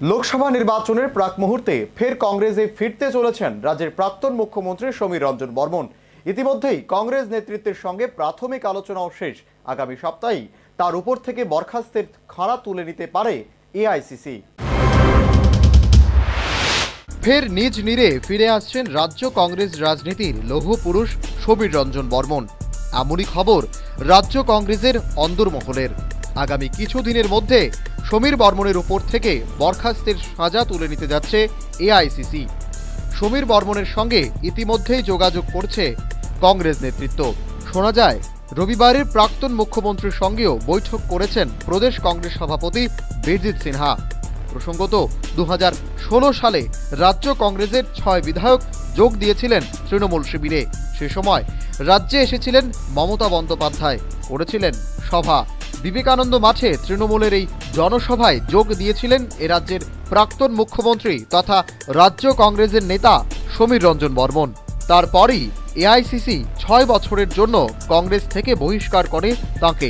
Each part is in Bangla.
লোকসভা নির্বাচনের প্রাক মুহূর্তে ফের কংগ্রেসে ফিরতে চলেছেন রাজ্যের প্রাক্তন মুখ্যমন্ত্রী সমীর রঞ্জন বর্মন। ইতিমধ্যেই কংগ্রেস নেতৃত্বের সঙ্গে প্রাথমিক আলোচনাও শেষ। আগামী সপ্তাহেই তার উপর থেকে বরখাস্তের খাড়া তুলে নিতে পারে এআইসিসি। ফের নিজ নিরে ফিরে আসছেন রাজ্য কংগ্রেস রাজনীতির লৌহ পুরুষ সমীর রঞ্জন বর্মন। এমনই খবর রাজ্য কংগ্রেসের অন্দরমহলের। আগামী কিছুদিনের মধ্যে সমীর বর্মনের উপর থেকে বরখাস্তের সাজা তুলে নিতে যাচ্ছে এআইসিসি। সমীর বর্মনের সঙ্গে ইতিমধ্যেই যোগাযোগ করছে কংগ্রেস নেতৃত্ব। শোনা যায় রবিবারের প্রাক্তন মুখ্যমন্ত্রীর সঙ্গেও বৈঠক করেছেন প্রদেশ কংগ্রেস সভাপতি বীরজিৎ সিনহা। প্রসঙ্গত 2016 সালে রাজ্য কংগ্রেসের 6 বিধায়ক যোগ দিয়েছিলেন তৃণমূল শিবিরে। সে সময় রাজ্যে এসেছিলেন মমতা বন্দ্যোপাধ্যায়, করেছিলেন সভা। বিবেকানন্দ মাঠে তৃণমূলের এই জনসভায় যোগ দিয়েছিলেন এ রাজ্যের প্রাক্তন মুখ্যমন্ত্রী তথা রাজ্য কংগ্রেসের নেতা সমীর রঞ্জন বর্মন। তারপরই এআইসিসি 6 বছরের জন্য কংগ্রেস থেকে বহিষ্কার করে তাঁকে।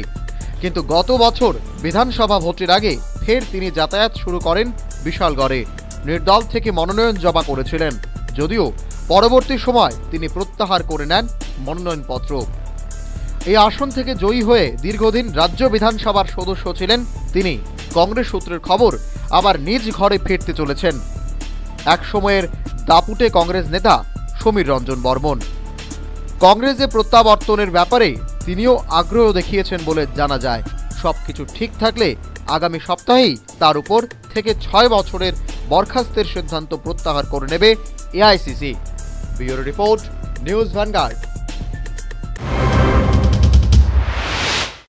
কিন্তু গত বছর বিধানসভা ভোটের আগে ফের তিনি যাতায়াত শুরু করেন বিশালগড়ে। নির্দল থেকে মনোনয়ন জমা করেছিলেন, যদিও পরবর্তী সময় তিনি প্রত্যাহার করে নেন মনোনয়নপত্র। এই আসন থেকে জয়ী হয়ে দীর্ঘদিন রাজ্য বিধানসভার সদস্য ছিলেন তিনি। কংগ্রেস সূত্রের খবর, আবার নিজ ঘরে ফিরতে চলেছেন এক সময়ের দাপুটে কংগ্রেস নেতা সমীর রঞ্জন বর্মন। কংগ্রেসে প্রত্যাবর্তনের ব্যাপারে তিনিও আগ্রহ দেখিয়েছেন বলে জানা যায়। সবকিছু ঠিক থাকলে আগামী সপ্তাহেই তার উপর থেকে 6 বছরের বরখাস্তের সিদ্ধান্ত প্রত্যাহার করে নেবে AICC. Bureau report, news vanguard.